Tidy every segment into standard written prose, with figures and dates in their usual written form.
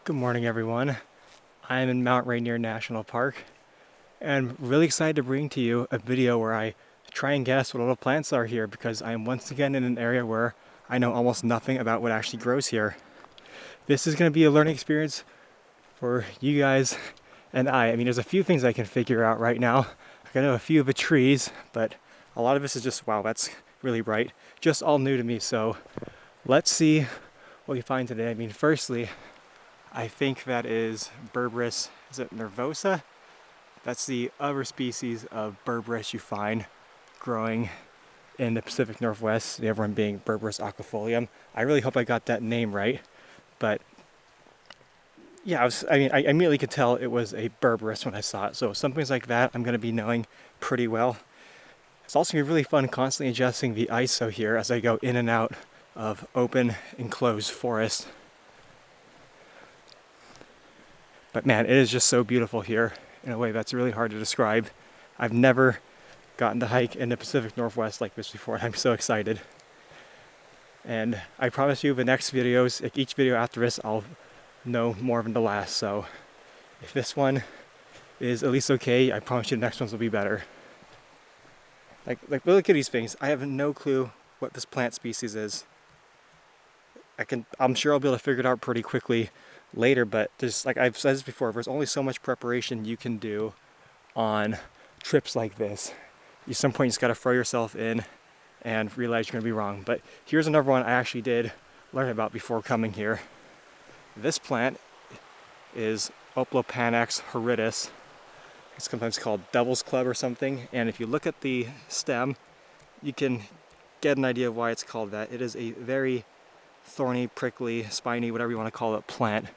Good morning, everyone. I'm in Mount Rainier National Park and really excited to bring to you a video where I try and guess what little plants are here because I am once again in an area where I know almost nothing about what actually grows here. This is going to be a learning experience for you guys and I mean, there's a few things I can figure out right now. I know a few of the trees, but a lot of this is just, wow, that's really bright. Just all new to me, so let's see what we find today. I mean, firstly, I think that is Berberis. Is it nervosa? That's the other species of Berberis you find growing in the Pacific Northwest, the other one being Berberis aquifolium. I really hope I got that name right, but yeah, I immediately could tell it was a Berberis when I saw it, so some things like that I'm going to be knowing pretty well. It's also going to be really fun constantly adjusting the ISO here as I go in and out of open enclosed forest. But man, it is just so beautiful here in a way that's really hard to describe. I've never gotten to hike in the Pacific Northwest like this before. I'm so excited. And I promise you the next videos, like each video after this, I'll know more than the last. So if this one is at least okay, I promise you the next ones will be better. Like look at these things. I have no clue what this plant species is. I'm sure I'll be able to figure it out pretty quickly later, but there's, like I've said this before, there's only so much preparation you can do on trips like this. At some point you just got to throw yourself in and realize you're going to be wrong. But here's another one I actually did learn about before coming here. This plant is Oplopanax horridus. It's sometimes called Devil's Club or something, and if you look at the stem you can get an idea of why it's called that. It is a very thorny, prickly, spiny, whatever you want to call it, plant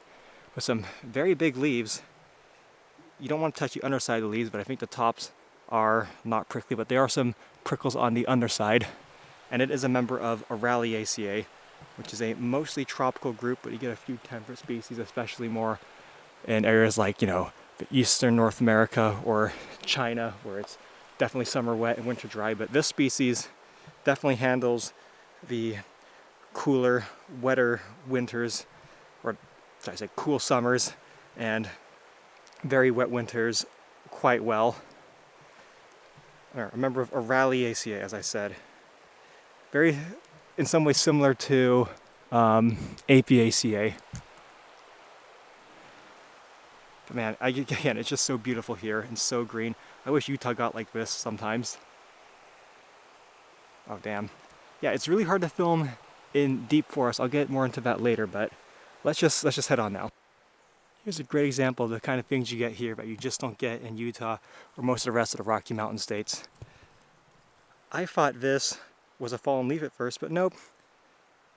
with some very big leaves. You don't want to touch the underside of the leaves, but I think the tops are not prickly, but there are some prickles on the underside. And it is a member of Araliaceae, which is a mostly tropical group, but you get a few temperate species, especially more in areas like, the eastern North America or China, where it's definitely summer wet and winter dry. But this species definitely handles the cooler, wetter winters, or should I say cool summers and very wet winters quite well. A member of Araliaceae, as I said. Very, in some ways, similar to Apiaceae. But man, again, it's just so beautiful here and so green. I wish Utah got like this sometimes. Oh damn. Yeah, it's really hard to film in deep forest. I'll get more into that later, but let's just head on now. Here's a great example of the kind of things you get here that you just don't get in Utah or most of the rest of the Rocky Mountain states. I thought this was a fallen leaf at first, but nope.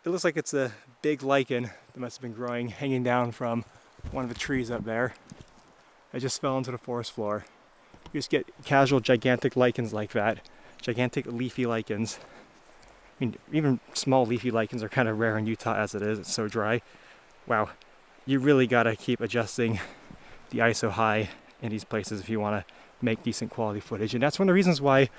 It looks like it's a big lichen that must have been growing, hanging down from one of the trees up there. It just fell into the forest floor. You just get casual gigantic lichens like that. Gigantic leafy lichens. I mean, even small leafy lichens are kind of rare in Utah as it is. It's so dry. Wow. You really gotta keep adjusting the ISO high in these places if you want to make decent quality footage. And that's one of the reasons why,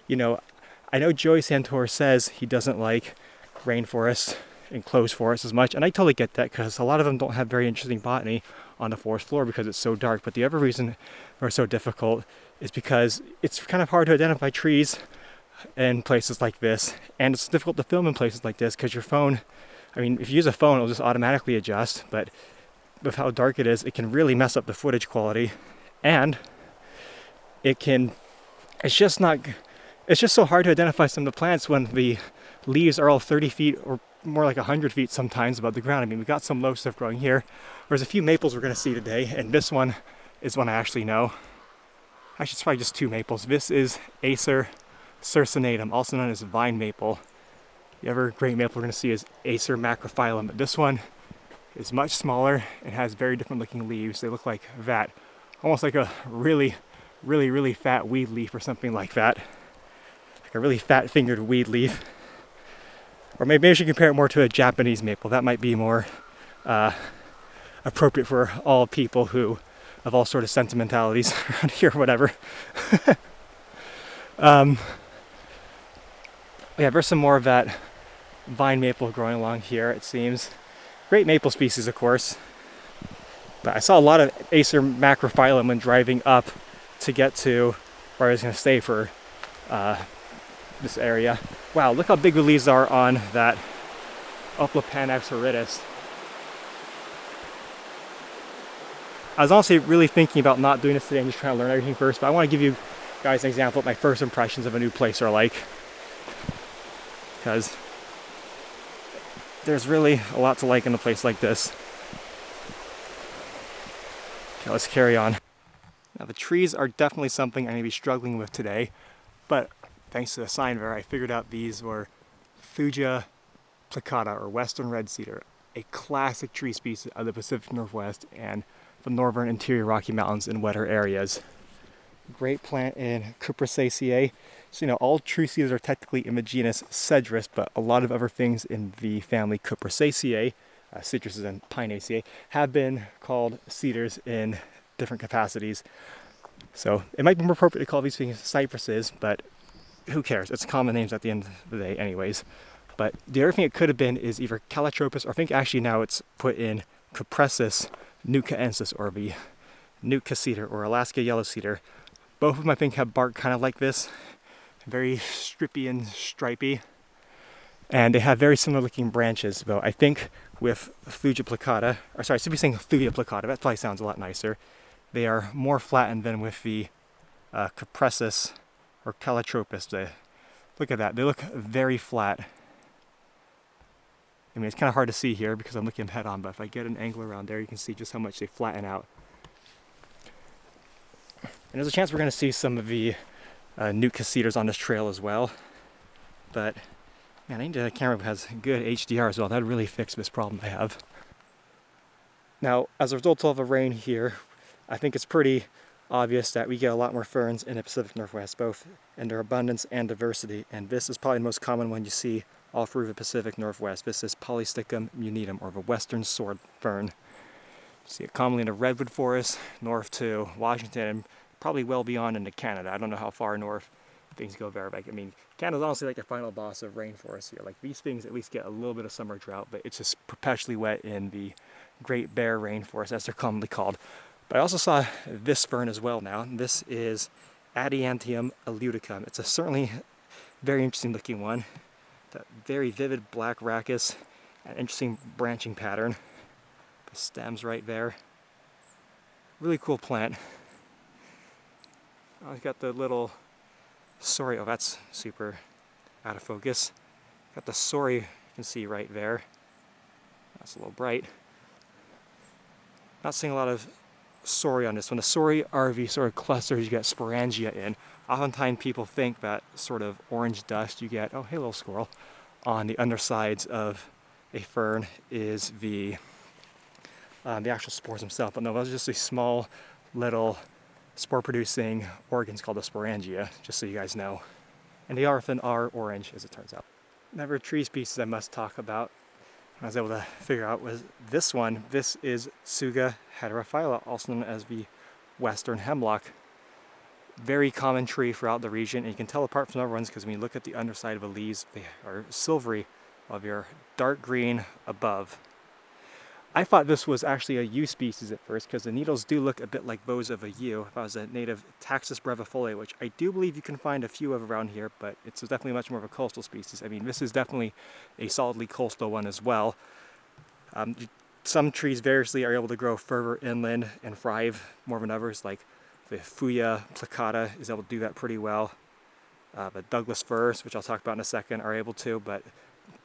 I know Joey Santor says he doesn't like rainforests, enclosed forests as much, and I totally get that because a lot of them don't have very interesting botany on the forest floor because it's so dark. But the other reason they're so difficult is because it's kind of hard to identify trees in places like this, and it's difficult to film in places like this because your phone, if you use a phone it'll just automatically adjust, but with how dark it is, it can really mess up the footage quality, and it's just so hard to identify some of the plants when the leaves are all 30 feet or more like 100 feet sometimes above the ground. We've got some low stuff growing here. There's a few maples we're going to see today, and this one is one I actually know. Actually, it's probably just two maples. This is Acer circinatum, also known as vine maple. The other great maple we're going to see is Acer macrophyllum, but this one is much smaller and has very different looking leaves. They look like that, almost like a really, really, really fat weed leaf or something like that. Like a really fat fingered weed leaf. Or maybe I should compare it more to a Japanese maple. That might be more appropriate for all people who have all sort of sentimentalities around here or whatever. Yeah, there's some more of that vine maple growing along here, it seems. Great maple species, of course. But I saw a lot of Acer macrophyllum when driving up to get to where I was going to stay for this area. Wow, look how big the leaves are on that Oplopanax horridus. I was honestly really thinking about not doing this today and just trying to learn everything first, but I want to give you guys an example of what my first impressions of a new place are like. Because there's really a lot to like in a place like this. Okay, let's carry on. Now the trees are definitely something I'm going to be struggling with today, but thanks to the sign there, I figured out these were Thuja plicata, or western red cedar, a classic tree species of the Pacific Northwest and the northern interior Rocky Mountains in wetter areas. Great plant in Cupressaceae. So, you know, all tree cedars are technically in the genus Cedrus, but a lot of other things in the family Cupressaceae, citruses and Pinaceae, have been called cedars in different capacities. So it might be more appropriate to call these things cypresses, but who cares? It's common names at the end of the day anyways. But the other thing it could have been is either Calotropis, or I think actually now it's put in Cupressus nucaensis, or the Nootka cedar, or Alaska yellow cedar. Both of them I think have bark kind of like this, very strippy and stripy. And they have very similar looking branches, though I think with Thuja plicata, or sorry, I should be saying Thuja plicata, that probably sounds a lot nicer. They are more flattened than with the Cupressus or Calotropis. Look at that, they look very flat. I mean, it's kind of hard to see here because I'm looking head on, but if I get an angle around there, you can see just how much they flatten out. And there's a chance we're going to see some of the Nootka cedars on this trail as well. But man, I need a camera that has good HDR as well. That would really fix this problem I have. Now, as a result of the rain here, I think it's pretty obvious that we get a lot more ferns in the Pacific Northwest, both in their abundance and diversity. And this is probably the most common one you see all through the Pacific Northwest. This is Polystichum munitum, or the western sword fern. You see it commonly in the redwood forest, north to Washington, and probably well beyond into Canada. I don't know how far north things go there. Like, I mean, Canada's honestly like the final boss of rainforest here. Like, these things at least get a little bit of summer drought, but it's just perpetually wet in the Great Bear rainforest, as they're commonly called. But I also saw this fern as well now. This is Adiantum aleuticum. It's a certainly very interesting looking one. That very vivid black rachis, an interesting branching pattern. The stems right there. Really cool plant. Oh, it's got the little sorry. Oh, that's super out of focus. Got the sorry you can see right there. That's a little bright. Not seeing a lot of sorry on this one. The sorry are the sort of clusters you get sporangia in. Oftentimes people think that sort of orange dust you get, oh hey little squirrel, on the undersides of a fern is the actual spores themselves. But no, those are just these small little spore producing organs called the sporangia, just so you guys know. And they often are orange, as it turns out. Another tree species I must talk about, I was able to figure out, was this one. This is Tsuga heterophylla, also known as the western hemlock. Very common tree throughout the region, and you can tell apart from other ones because when you look at the underside of the leaves, they are silvery while they're dark green above. I thought this was actually a yew species at first because the needles do look a bit like those of a yew. If I was a native Taxus brevifolia, which I do believe you can find a few of around here, but it's definitely much more of a coastal species. I mean, this is definitely a solidly coastal one as well. Some trees variously are able to grow further inland and thrive more than others, like the Thuja plicata is able to do that pretty well. The Douglas firs, which I'll talk about in a second, are able to, but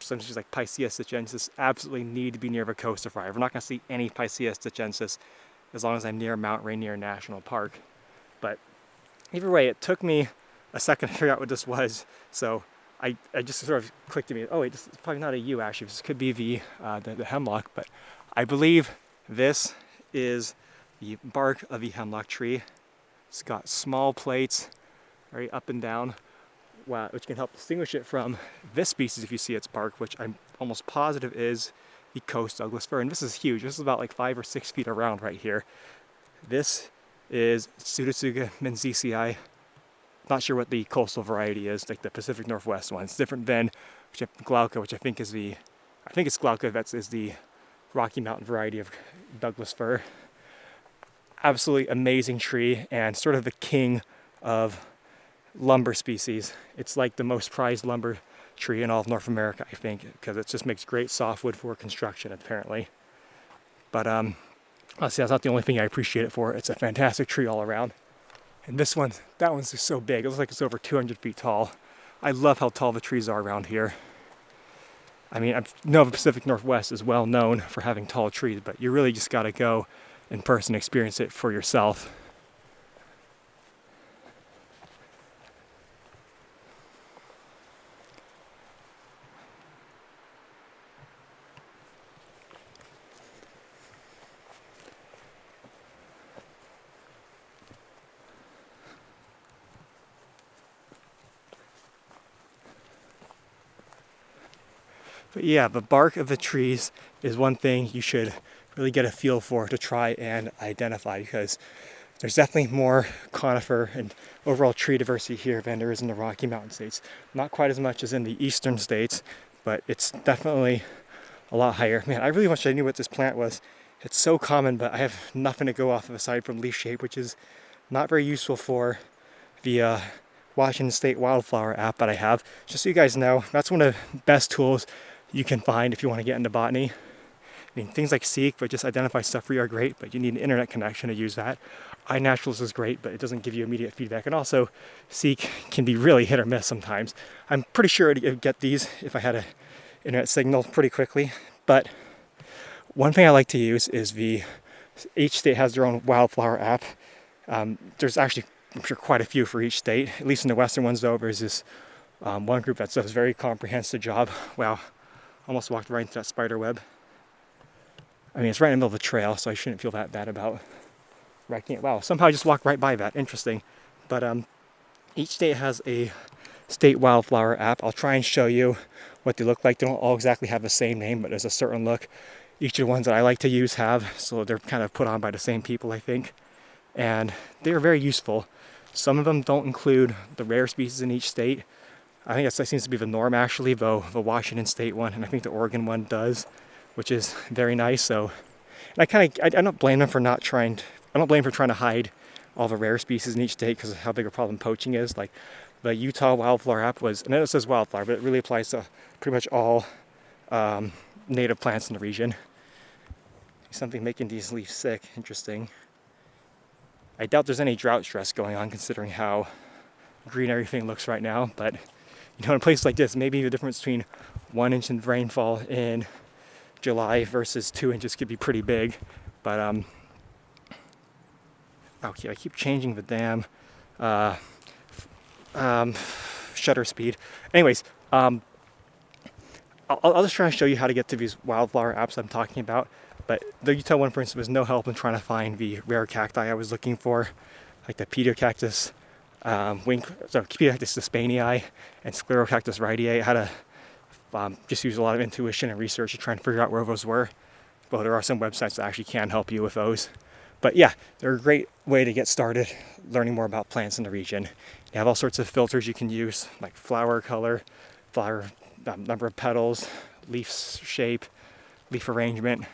some trees like Picea stitchensis absolutely need to be near the coast to thrive. We're not going to see any Picea stitchensis as long as I'm near Mount Rainier National Park. But either way, it took me a second to figure out what this was, so I just sort of clicked to me, oh wait, this is probably not a yew actually, this could be the hemlock, but I believe this is the bark of the hemlock tree. It's got small plates, very up and down, which can help distinguish it from this species if you see its bark, which I'm almost positive is the coast Douglas fir. And this is huge. This is about like 5 or 6 feet around right here. This is Pseudotsuga menziesii. Not sure what the coastal variety is, like the Pacific Northwest one. It's different than Glauca, which I think it's Glauca, that is the Rocky Mountain variety of Douglas fir. absolutely amazing tree and sort of the king of lumber species. It's like the most prized lumber tree in all of North America, I think, because it just makes great softwood for construction, apparently. But honestly, that's not the only thing I appreciate it for. It's a fantastic tree all around. And this one, that one's just so big. It looks like it's over 200 feet tall. I love how tall the trees are around here. I mean, I know the Pacific Northwest is well known for having tall trees, but you really just gotta go in person and experience it for yourself. But yeah, the bark of the trees is one thing you should really get a feel for to try and identify, because there's definitely more conifer and overall tree diversity here than there is in the Rocky Mountain states. Not quite as much as in the eastern states, but it's definitely a lot higher. Man, I really wish I knew what this plant was. It's so common, but I have nothing to go off of aside from leaf shape, which is not very useful for the Washington State Wildflower app that I have. Just so you guys know, that's one of the best tools you can find if you want to get into botany. I mean, things like Seek, but just identify stuff for you are great, but you need an internet connection to use that. iNaturalist is great, but it doesn't give you immediate feedback. And also, Seek can be really hit or miss sometimes. I'm pretty sure I'd get these if I had an internet signal pretty quickly. But one thing I like to use is each state has their own wildflower app. There's actually, I'm sure, quite a few for each state. At least in the western ones, though, there's this one group that does a very comprehensive job. Wow, almost walked right into that spider web. I mean, it's right in the middle of the trail, so I shouldn't feel that bad about wrecking it. Wow, somehow I just walked right by that. Interesting. But each state has a state wildflower app. I'll try and show you what they look like. They don't all exactly have the same name, but there's a certain look each of the ones that I like to use have. So they're kind of put on by the same people, I think. And they are very useful. Some of them don't include the rare species in each state. I think that seems to be the norm, actually, though the Washington State one, and I think the Oregon one does, which is very nice. So, and I don't blame them for not trying. I don't blame them for trying to hide all the rare species in each state because of how big a problem poaching is. Like the Utah Wildflower app was, and it says wildflower, but it really applies to pretty much all native plants in the region. Something making these leaves sick. Interesting. I doubt there's any drought stress going on considering how green everything looks right now, but you know, in a place like this, maybe the difference between 1 inch of rainfall in July versus 2 inches could be pretty big. But okay, I keep changing the damn shutter speed. Anyways, I'll just try and show you how to get to these wildflower apps I'm talking about. But the Utah one, for instance, was no help in trying to find the rare cacti I was looking for, like the Pedocactus Pedocactus hispanii and Sclerocactus rhytii. I had to just use a lot of intuition and research to try and figure out where those were. Well, there are some websites that actually can help you with those. But yeah, they're a great way to get started learning more about plants in the region. You have all sorts of filters you can use, like flower color, flower number of petals, leaf shape, leaf arrangement.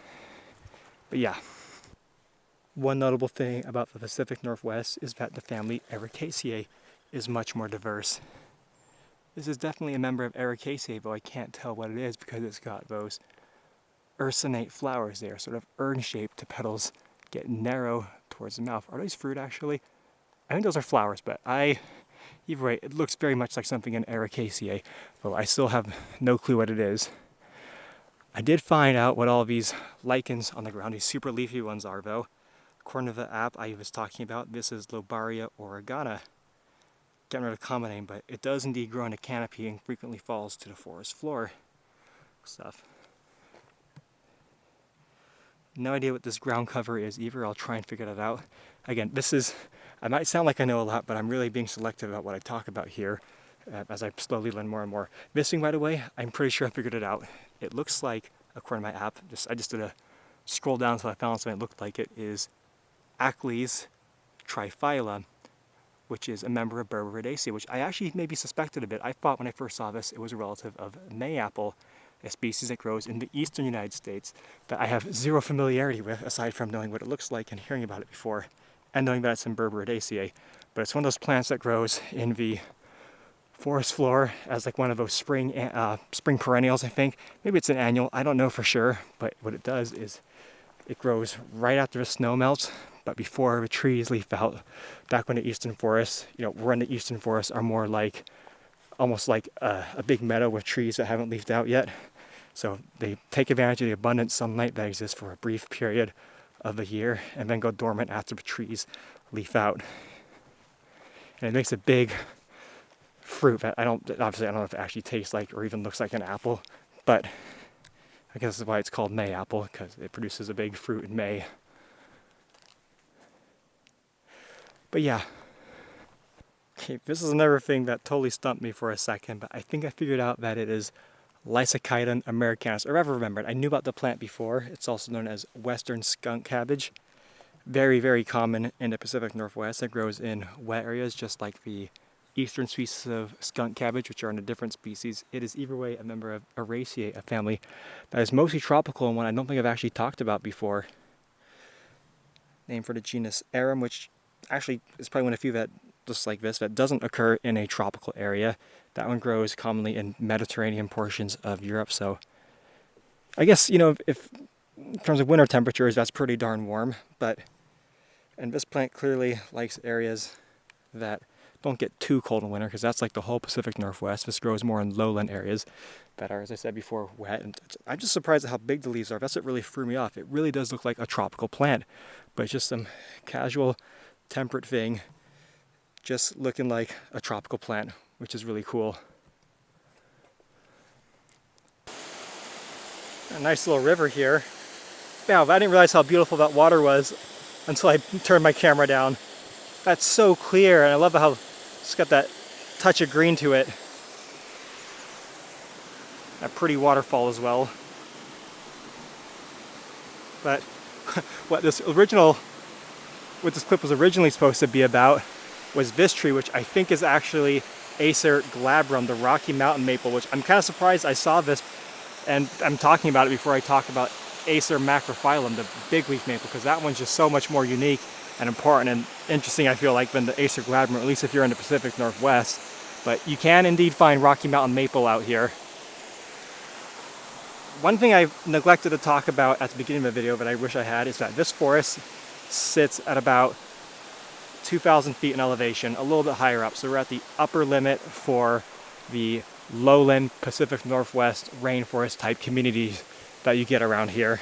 But yeah. One notable thing about the Pacific Northwest is that the family Ericaceae is much more diverse. This is definitely a member of Ericaceae, though I can't tell what it is because it's got those ursinate flowers there, sort of urn-shaped. The petals get narrow towards the mouth. Are those fruit, actually? I think those are flowers, but either way, it looks very much like something in Ericaceae, though I still have no clue what it is. I did find out what all these lichens on the ground, these super leafy ones, are, though. According to the app I was talking about, this is Lobaria oregana. Getting rid of the common name, but it does indeed grow in a canopy and frequently falls to the forest floor. Stuff. No idea what this ground cover is either. I'll try and figure that out. Again, I might sound like I know a lot, but I'm really being selective about what I talk about here as I slowly learn more and more. This thing, by the way, I'm pretty sure I figured it out. It looks like, according to my app, I just did a scroll down until I found something that looked like it, is Achlys triphylla, which is a member of Berberis, which I actually maybe suspected a bit. I thought when I first saw this it was a relative of mayapple, a species that grows in the eastern United States that I have zero familiarity with, aside from knowing what it looks like and hearing about it before, and knowing that it's in Berberis. But it's one of those plants that grows in the forest floor as like one of those spring perennials, I think. Maybe it's an annual, I don't know for sure, but what it does is it grows right after the snow melts, but before the trees leaf out. Back when the eastern forests, we're in the eastern forests, are more like, almost like a big meadow with trees that haven't leafed out yet. So they take advantage of the abundant sunlight that exists for a brief period of the year and then go dormant after the trees leaf out. And it makes a big fruit that I don't know if it actually tastes like or even looks like an apple, but I guess that's why it's called May apple, because it produces a big fruit in May. But yeah. Okay, this is another thing that totally stumped me for a second, but I think I figured out that it is Lysichiton americanus, or ever remembered. I knew about the plant before. It's also known as western skunk cabbage. Very, very common in the Pacific Northwest. It grows in wet areas, just like the eastern species of skunk cabbage, which are in a different species. It is either way a member of Aeraceae, a family that is mostly tropical and one I don't think I've actually talked about before. Named for the genus Arum, which actually is probably one of the few that, just like this, that doesn't occur in a tropical area. That one grows commonly in Mediterranean portions of Europe. So I guess, if in terms of winter temperatures, that's pretty darn warm. And this plant clearly likes areas that don't get too cold in winter, because that's like the whole Pacific Northwest. This grows more in lowland areas that are, as I said before, wet. And I'm just surprised at how big the leaves are. That's what really threw me off. It really does look like a tropical plant, but it's just some casual, temperate thing, just looking like a tropical plant, which is really cool. A nice little river here. Wow, I didn't realize how beautiful that water was until I turned my camera down. That's so clear, and I love how it's got that touch of green to it. A pretty waterfall as well. But what this clip was originally supposed to be about was this tree, which I think is actually Acer glabrum, the Rocky Mountain maple, which I'm kind of surprised I saw this, and I'm talking about it before I talk about Acer macrophyllum, the big leaf maple, because that one's just so much more unique and important and interesting, I feel like, than the Acer glabrum, at least if you're in the Pacific Northwest. But you can indeed find Rocky Mountain maple out here. One thing I neglected to talk about at the beginning of the video that I wish I had is that this forest sits at about 2,000 feet in elevation, a little bit higher up. So we're at the upper limit for the lowland Pacific Northwest rainforest type communities that you get around here.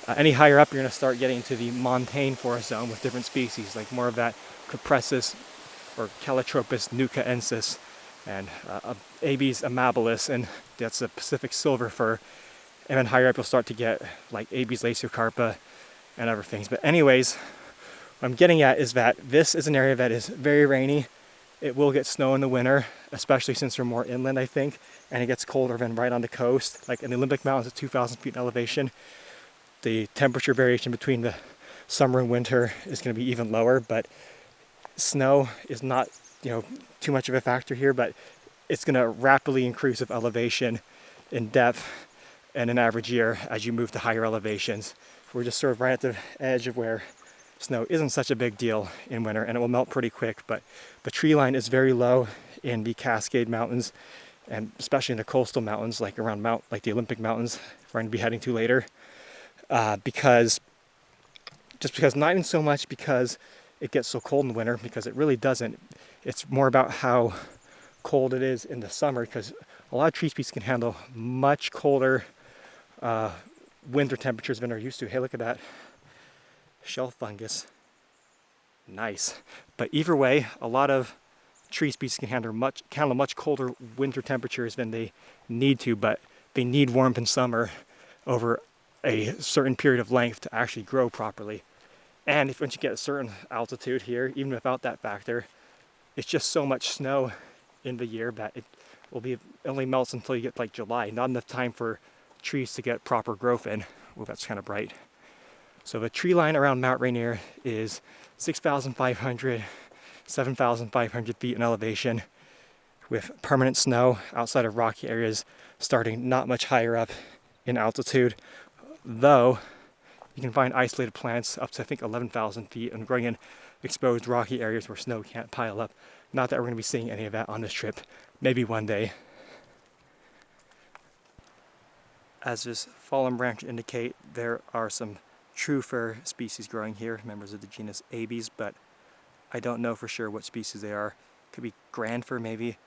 Any higher up, you're going to start getting into the montane forest zone with different species, like more of that Cupressus or Calotropis nucaensis and Abies amabilis, and that's a Pacific silver fir. And then higher up, you'll start to get like Abies laciocarpa and other things. But anyways, what I'm getting at is that this is an area that is very rainy. It will get snow in the winter, especially since we're more inland, I think, and it gets colder than right on the coast. Like in the Olympic Mountains at 2,000 feet in elevation, the temperature variation between the summer and winter is going to be even lower, but snow is not, too much of a factor here, but it's going to rapidly increase with elevation in depth in an average year as you move to higher elevations. We're just sort of right at the edge of where snow isn't such a big deal in winter, and it will melt pretty quick, but the tree line is very low in the Cascade Mountains, and especially in the coastal mountains, like around the Olympic Mountains, we're going to be heading to later. Because not even so much because it gets so cold in the winter, because it really doesn't. It's more about how cold it is in the summer, because a lot of tree species can handle much colder winter temperatures than they're used to. Hey, look at that shelf fungus. Nice. But either way, a lot of tree species can handle much colder winter temperatures than they need to, but they need warmth in summer over a certain period of length to actually grow properly. And once you get a certain altitude here, even without that factor, it's just so much snow in the year that it only melts until you get like July. Not enough time for trees to get proper growth in. Well, that's kind of bright. So the tree line around Mount Rainier is 6,500, 7,500 feet in elevation. with permanent snow outside of rocky areas starting not much higher up in altitude, though you can find isolated plants up to I think 11,000 feet and growing in exposed rocky areas where snow can't pile up. Not that we're going to be seeing any of that on this trip, maybe one day. As this fallen branch indicate, there are some true fir species growing here, members of the genus Abies, but I don't know for sure what species they are. Could be grand fir maybe,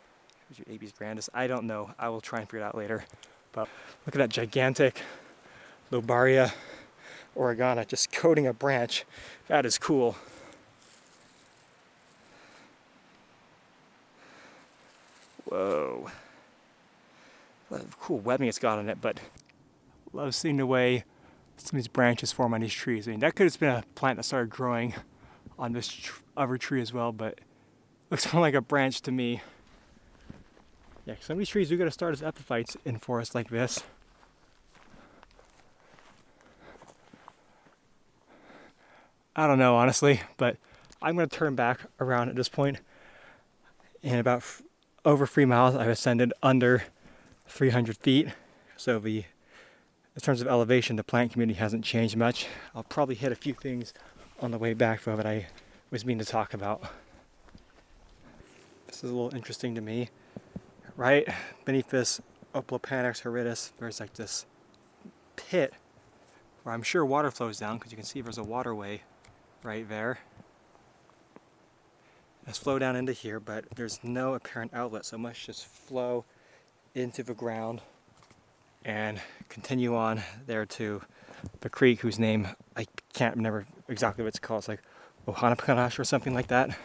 Abies grandis, I don't know. I will try and figure it out later. But look at that gigantic Lobaria oregana just coating a branch. That is cool. Whoa. What cool webbing it's got on it, but love seeing the way some of these branches form on these trees. I mean, that could have been a plant that started growing on this other tree as well, but it looks more like a branch to me. Yeah, some of these trees do got to start as epiphytes in forests like this. I don't know, honestly, but I'm going to turn back around at this point. In about over 3 miles, I've ascended under 300 feet. So in terms of elevation, the plant community hasn't changed much. I'll probably hit a few things on the way back though that I was meaning to talk about. This is a little interesting to me. Right beneath this Oplopanax horridus, there's like this pit where I'm sure water flows down, because you can see there's a waterway right there. It's flow down into here, but there's no apparent outlet, so it must just flow into the ground and continue on there to the creek, whose name I can't remember exactly what it's called. It's like Ohanapecosh or something like that.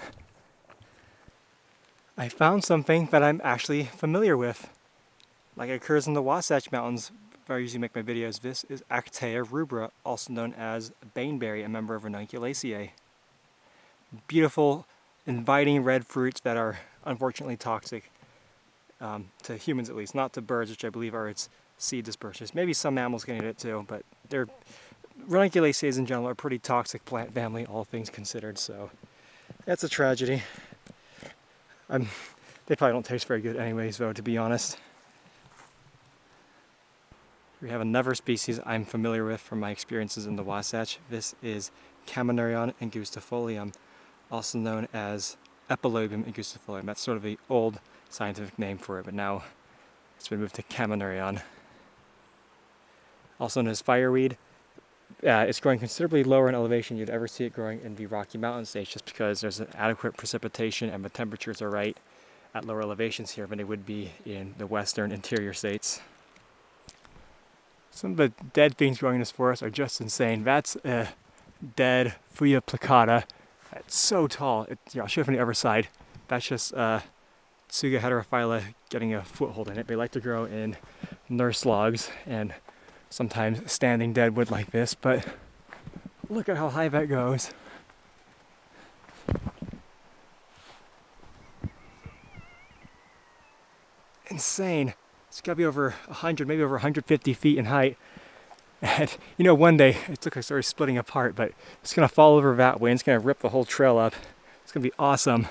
I found something that I'm actually familiar with, like it occurs in the Wasatch Mountains where I usually make my videos. This is Achlys rubra, also known as baneberry, a member of Ranunculaceae. Beautiful, inviting red fruits that are unfortunately toxic to humans, at least, not to birds, which I believe are its seed dispersers. Maybe some mammals can eat it too, but Ranunculaceae in general are a pretty toxic plant family, all things considered, so that's a tragedy. They probably don't taste very good anyways, though, to be honest. We have another species I'm familiar with from my experiences in the Wasatch. This is Caminarion angustifolium, also known as Epilobium angustifolium. That's sort of the old scientific name for it, but now it's been moved to Caminarion. Also known as fireweed. It's growing considerably lower in elevation. You'd ever see it growing in the Rocky Mountain states, just because there's an adequate precipitation and the temperatures are right at lower elevations here than they would be in the western interior states. Some of the dead things growing in this forest are just insane. That's a dead Thuja plicata. It's so tall. I'll show you from the other side. That's just Thuja heterophylla getting a foothold in it. They like to grow in nurse logs and sometimes standing dead wood like this, but look at how high that goes. Insane. It's got to be over 100, maybe over 150 feet in height. And one day it looks like it's already splitting apart, but it's going to fall over that way and it's going to rip the whole trail up. It's going to be awesome.